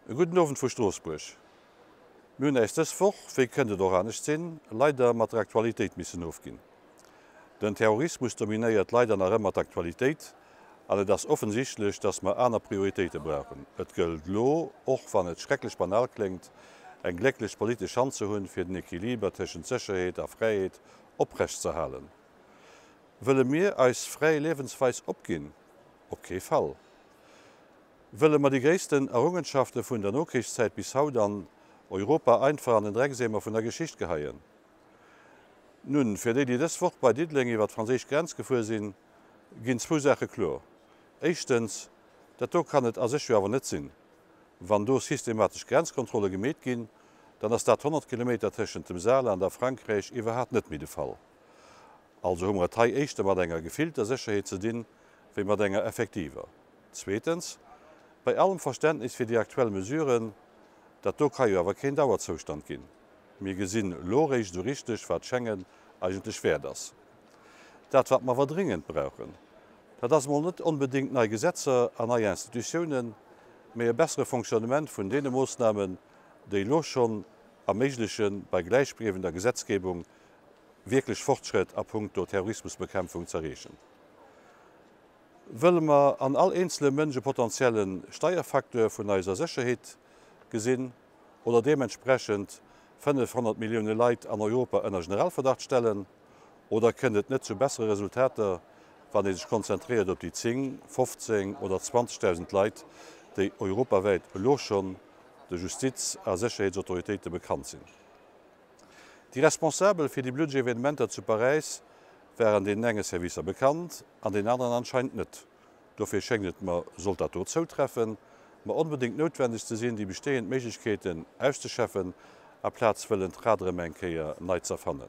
Guten Abend vu Straßburg. Mün ist es vor, wie könnte doch nicht sinn, leider mat der Aktualität missen aufgehen. Den Terrorismus dominiert leider nach immer Aktualität, aber das offensichtlich, dass wir andere Prioritäten brauchen. Es gilt lo, auch wenn es schrecklich banal klingt, eine glückliche politische Hand zu haben, für den Equiliber zwischen Sicherheit und Freiheit aufrechtzuerhalten. Wollen wir als freie Lebensweise abgehen? Auf keinen Fall. Wollen wir die größten Errungenschaften von der Nachkriegszeit bis heute an Europa einfach an den Drecksämer von der Geschichte geheien? Nun, für die das Wort bei Diedling über die französische Grenze gefahren sind, gehen zwei Sachen klar. Erstens, das kann es also aber nicht sein. Wenn durch systematisch Grenzkontrolle gemäht gehen, dann ist das 100 Kilometer zwischen dem Saarland und Frankreich überhaupt nicht mehr der Fall. Also haben wir drei erste mit einer gefehlten Sicherheit zu dienen, wie mit einer effektiver. Zweitens, bei allem Verständnis für die aktuellen Mesuren, das kann ja aber kein Dauerzustand gehen. Wir sehen logisch so richtig, was Schengen eigentlich schwer ist. Das, was wir dringend brauchen, das ist mal nicht unbedingt neue Gesetze an neue Institutionen, mehr ein besseres Funktionament von den Maßnahmen, die schon ermöglichen, bei gleichbleibender Gesetzgebung wirklich Fortschritt ab puncto Terrorismusbekämpfung zu erreichen. Wollen wir an all einzelnen Menschen potenziellen Steuerfaktor von unserer Sicherheit gesehen oder dementsprechend 500 Millionen Leute an Europa in Generalverdacht stellen, oder können es nicht zu besseren Resultaten, wenn es sich konzentriert auf die 10, 15 oder 20.000 Leute, die europaweit schon der Justiz- und Sicherheitsautoritäten bekannt sind. Die Responsablen für die Blutevenen zu Paris wären den engen Service bekannt, an den anderen anscheinend nicht. Dafür schenkt man sollte dort zutreffen, aber unbedingt notwendig zu sehen, die bestehenden Möglichkeiten auszuschaffen, an Platz für den Radremenkeer neu zu erfahren.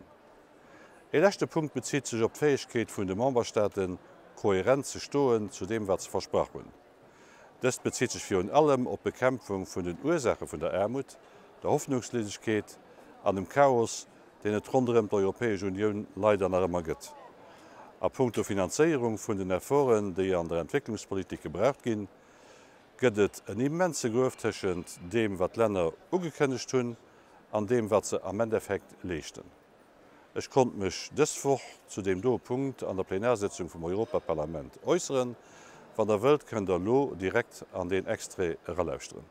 Der letzte Punkt bezieht sich auf die Fähigkeit der Memberstaaten, kohärent zu stehen zu dem, was sie versprochen haben. Das bezieht sich vor allem auf die Bekämpfung von den Ursachen der Armut, der Hoffnungslosigkeit und dem Chaos, den es rund um die Europäische Union leider noch immer gibt. An puncto Finanzierung von den Erfolgen, die an der Entwicklungspolitik gebraucht werden, gibt es eine immense Kluft zwischen dem, was die Länder angekündigt haben, und dem, was sie am Endeffekt leisten. Ich konnte mich deshalb zu dem Punkt an der Plenarsitzung vom Europaparlament äußern. Von der Welt könnt ihr direkt an den Extrait herausschauen.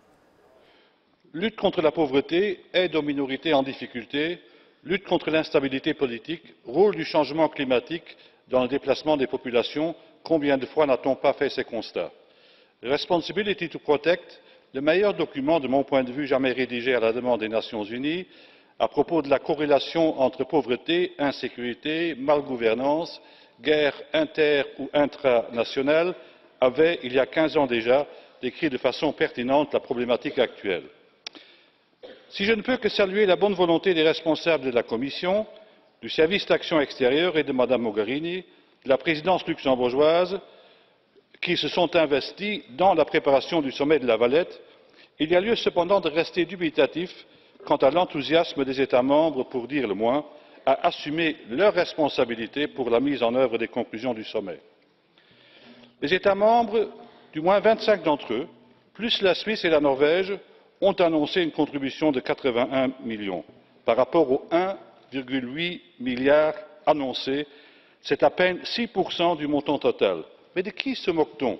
Lutte contre la pauvreté, aide aux minorités en difficulté, lutte contre l'instabilité politique, rôle du changement climatique dans le déplacement des populations, combien de fois n'a-t-on pas fait ces constats? Responsibility to Protect, le meilleur document de mon point de vue jamais rédigé à la demande des Nations Unies à propos de la corrélation entre pauvreté, insécurité, malgouvernance, guerre inter ou intranationale, avait, il y a 15 ans déjà, décrit de façon pertinente la problématique actuelle. Si je ne peux que saluer la bonne volonté des responsables de la Commission, du service d'action extérieure et de Mme Mogherini, de la présidence luxembourgeoise, qui se sont investis dans la préparation du sommet de La Valette, il y a lieu cependant de rester dubitatif quant à l'enthousiasme des États membres, pour dire le moins, à assumer leurs responsabilités pour la mise en œuvre des conclusions du sommet. Les États membres, du moins 25 d'entre eux, plus la Suisse et la Norvège, ont annoncé une contribution de 81 millions. Par rapport aux 1,8 milliard annoncés, c'est à peine 6% du montant total. Mais de qui se moque-t-on?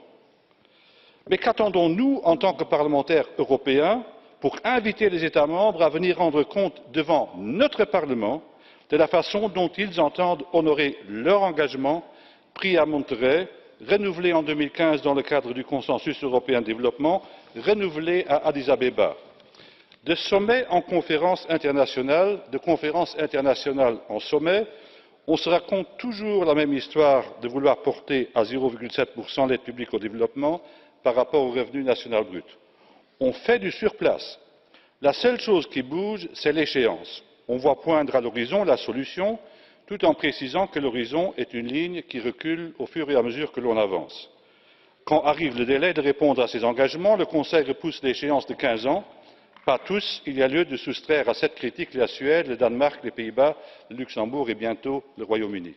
Mais qu'attendons-nous en tant que parlementaires européens pour inviter les États membres à venir rendre compte devant notre Parlement de la façon dont ils entendent honorer leur engagement pris à Monterrey, renouvelé en 2015 dans le cadre du consensus européen de développement, renouvelé à Addis Abeba? De sommet en conférence internationale, de conférence internationale en sommet, on se raconte toujours la même histoire de vouloir porter à 0,7% l'aide publique au développement par rapport au revenu national brut. On fait du surplace. La seule chose qui bouge, c'est l'échéance. On voit poindre à l'horizon la solution, tout en précisant que l'horizon est une ligne qui recule au fur et à mesure que l'on avance. Quand arrive le délai de répondre à ces engagements, le Conseil repousse l'échéance de 15 ans. Pas tous, il y a lieu de soustraire à cette critique la Suède, le Danemark, les Pays-Bas, le Luxembourg et bientôt le Royaume-Uni.